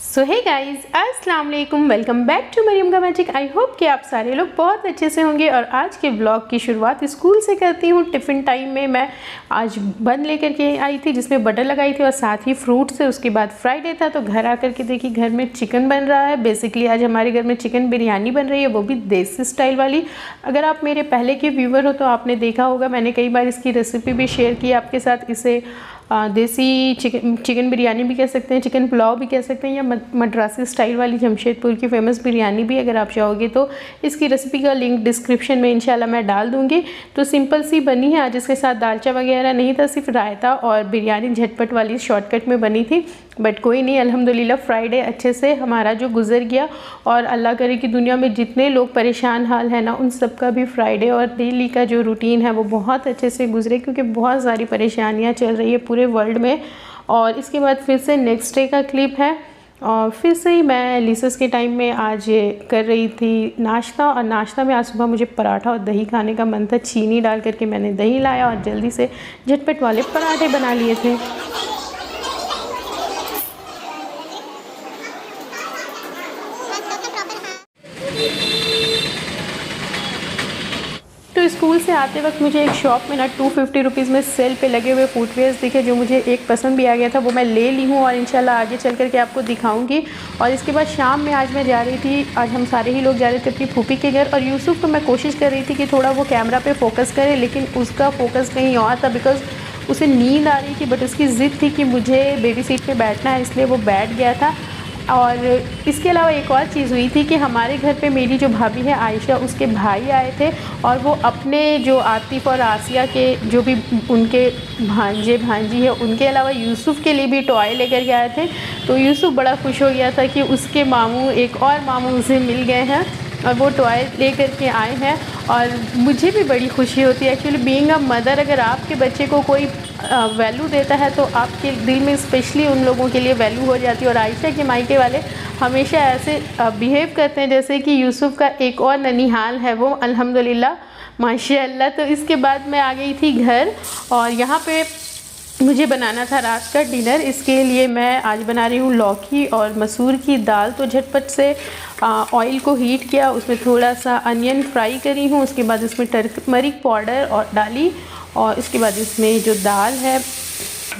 सो hey guys, अस्सलाम वालेकुम, welcome back to Maryam का मैजिक। आई होप कि आप सारे लोग बहुत अच्छे से होंगे। और आज के ब्लॉग की शुरुआत स्कूल से करती हूँ। टिफ़िन टाइम में मैं आज बन लेकर के आई थी जिसमें बटर लगाई थी और साथ ही फ्रूट से। उसके बाद फ्राइडे था तो घर आकर के देखी घर में चिकन बन रहा है। बेसिकली आज हमारे घर में चिकन बिरयानी बन रही है, वो भी देसी स्टाइल वाली। अगर आप मेरे पहले के व्यूवर हो तो आपने देखा होगा, मैंने कई बार इसकी रेसिपी भी शेयर की आपके साथ। इसे देसी चिकन बिरयानी भी कह सकते हैं, चिकन पुलाव भी कह सकते हैं, या मद्रासी स्टाइल वाली जमशेदपुर की फेमस बिरयानी भी। अगर आप चाहोगे तो इसकी रेसिपी का लिंक डिस्क्रिप्शन में इंशाल्लाह मैं डाल दूँगी। तो सिंपल सी बनी है। आज इसके साथ दालचा वगैरह नहीं था, सिर्फ रायता और बिरयानी झटपट वाली शॉर्टकट में बनी थी। बट कोई नहीं, अल्हम्दुलिल्लाह फ्राइडे अच्छे से हमारा जो गुजर गया। और अल्लाह करे कि दुनिया में जितने लोग परेशान हाल है ना, उन सब का भी फ्राइडे और डेली का जो रूटीन है वो बहुत अच्छे से गुजरे, क्योंकि बहुत सारी परेशानियां चल रही है पूरे वर्ल्ड में। और इसके बाद फिर से नेक्स्ट डे का क्लिप है। और फिर से ही मैं लिसस के टाइम में आज कर रही थी नाश्ता। और नाश्ता में आज सुबह मुझे पराठा और दही खाने का मन था। चीनी डाल करके मैंने दही लाया और जल्दी से झटपट वाले पराठे बना लिए थे। तो स्कूल से आते वक्त मुझे एक शॉप में ना 250 रुपीज़ में सेल पे लगे हुए फुटवेयर्स दिखे, जो मुझे एक पसंद भी आ गया था। वो मैं ले ली हूँ और इंशाल्लाह आगे चल कर के आपको दिखाऊंगी। और इसके बाद शाम में आज मैं जा रही थी, आज हम सारे ही लोग जा रहे थे अपनी फूफी के घर। और यूसुफ को मैं कोशिश कर रही थी कि थोड़ा वो कैमरा पे फोकस करे, लेकिन उसका फोकस कहीं और था, बिकॉज़ उसे नींद आ रही थी। बट उसकी ज़िद थी कि मुझे बेबी सीट पर बैठना है, इसलिए वो बैठ गया था। और इसके अलावा एक और चीज़ हुई थी कि हमारे घर पे मेरी जो भाभी है आयशा, उसके भाई आए थे। और वो अपने जो आतिफ़ और आसिया के जो भी उनके भांजे भांजी है, उनके अलावा यूसुफ के लिए भी टॉय लेकर के आए थे। तो यूसुफ बड़ा खुश हो गया था कि उसके मामू, एक और मामू उसे मिल गए हैं और वो टॉय लेकर के आए हैं। और मुझे भी बड़ी खुशी होती है एक्चुअली बीइंग अ मदर। अगर आपके बच्चे को कोई वैल्यू देता है तो आपके दिल में स्पेशली उन लोगों के लिए वैल्यू हो जाती है। और आयशा के मायके वाले हमेशा ऐसे बिहेव करते हैं जैसे कि यूसुफ का एक और ननिहाल है वो, अल्हम्दुलिल्लाह माशाअल्लाह। तो इसके बाद मैं आ गई थी घर और यहाँ पे मुझे बनाना था रात का डिनर। इसके लिए मैं आज बना रही हूँ लौकी और मसूर की दाल। तो झटपट से ऑयल को हीट किया, उसमें थोड़ा सा अनियन फ्राई करी हूँ। उसके बाद इसमें टर्मरिक पाउडर और डाली। और इसके बाद इसमें जो दाल है,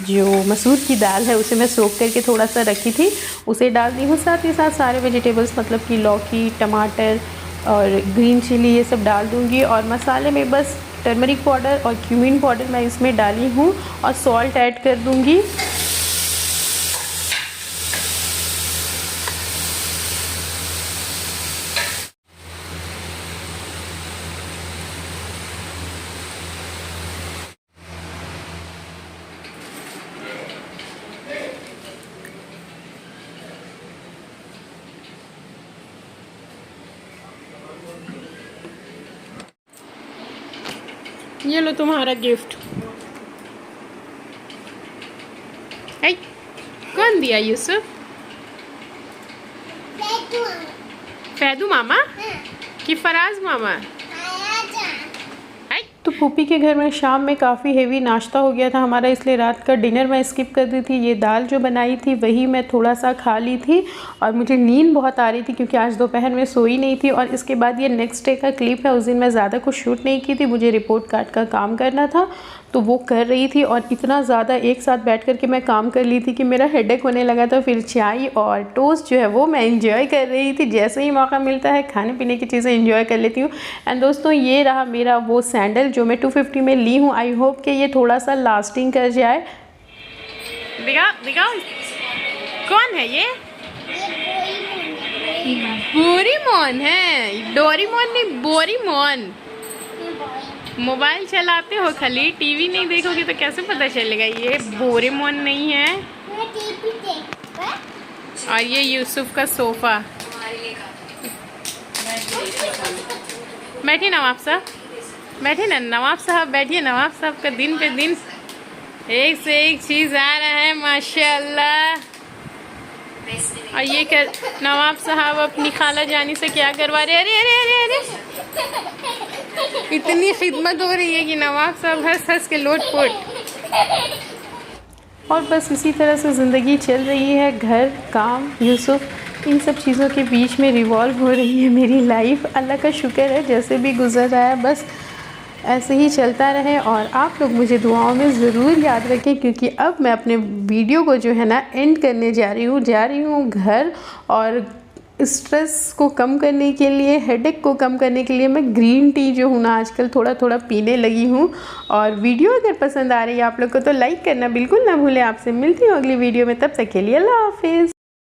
जो मसूर की दाल है, उसे मैं सोख करके थोड़ा सा रखी थी, उसे डाल दी हूँ। साथ ही साथ सारे वेजिटेबल्स, मतलब कि लौकी, टमाटर और ग्रीन चिली, ये सब डाल दूँगी। और मसाले में बस टर्मरिक पाउडर और क्यूमिन पाउडर मैं इसमें डाली हूँ और सॉल्ट ऐड कर दूँगी। ये लो तुम्हारा गिफ्ट। आई कौन दिया यूसुफ? फैदू मामा कि फराज मामा? तो फूफी के घर में शाम में काफ़ी हेवी नाश्ता हो गया था हमारा, इसलिए रात का डिनर मैं स्किप कर दी थी। ये दाल जो बनाई थी वही मैं थोड़ा सा खा ली थी। और मुझे नींद बहुत आ रही थी क्योंकि आज दोपहर में सोई नहीं थी। और इसके बाद ये नेक्स्ट डे का क्लिप है। उस दिन मैं ज़्यादा कुछ शूट नहीं की थी, मुझे रिपोर्ट कार्ड का काम करना था तो वो कर रही थी। और इतना ज़्यादा एक साथ बैठ कर के मैं काम कर ली थी कि मेरा हेडेक होने लगा था। फिर चाय और टोस्ट जो है वो मैं इंजॉय कर रही थी। जैसे ही मौका मिलता है खाने पीने की चीज़ें इंजॉय कर लेती हूँ। एंड दोस्तों, ये रहा मेरा वो सैंडल जो मैं 250 में ली हूँ। आई होप कि ये थोड़ा सा लास्टिंग कर जाए। दिखाओ कौन है ये? बोरीमोन है, डोरीमोन नहीं, बोरीमोन। मोबाइल चलाते हो खाली, टीवी नहीं देखोगे तो कैसे पता चलेगा? ये बोरेमोन नहीं है। और ये यूसुफ का सोफा। बैठिए नवाब साहब, बैठिए ना नवाब साहब, बैठिए। नवाब साहब का दिन पे दिन एक से एक चीज़ आ रहा है माशाअल्लाह। और ये कर नवाब साहब अपनी खाला जानी से क्या करवा रहे? अरे अरे अरे अरे, इतनी खिदमत हो रही है कि नवाब साहब हंस हंस के लोट पोट। और बस इसी तरह से ज़िंदगी चल रही है। घर, काम, यूसुफ, इन सब चीज़ों के बीच में रिवॉल्व हो रही है मेरी लाइफ। अल्लाह का शुक्र है जैसे भी गुजर रहा है बस ऐसे ही चलता रहे। और आप लोग मुझे दुआओं में ज़रूर याद रखें, क्योंकि अब मैं अपने वीडियो को जो है ना एंड करने जा रही हूँ घर। और स्ट्रेस को कम करने के लिए, हेडेक को कम करने के लिए मैं ग्रीन टी जो हूँ ना आजकल थोड़ा थोड़ा पीने लगी हूँ। और वीडियो अगर पसंद आ रही है आप लोग को तो लाइक करना बिल्कुल ना भूलें। आपसे मिलती हूँ अगली वीडियो में, तब तक के लिए अल्लाह हाफिज़।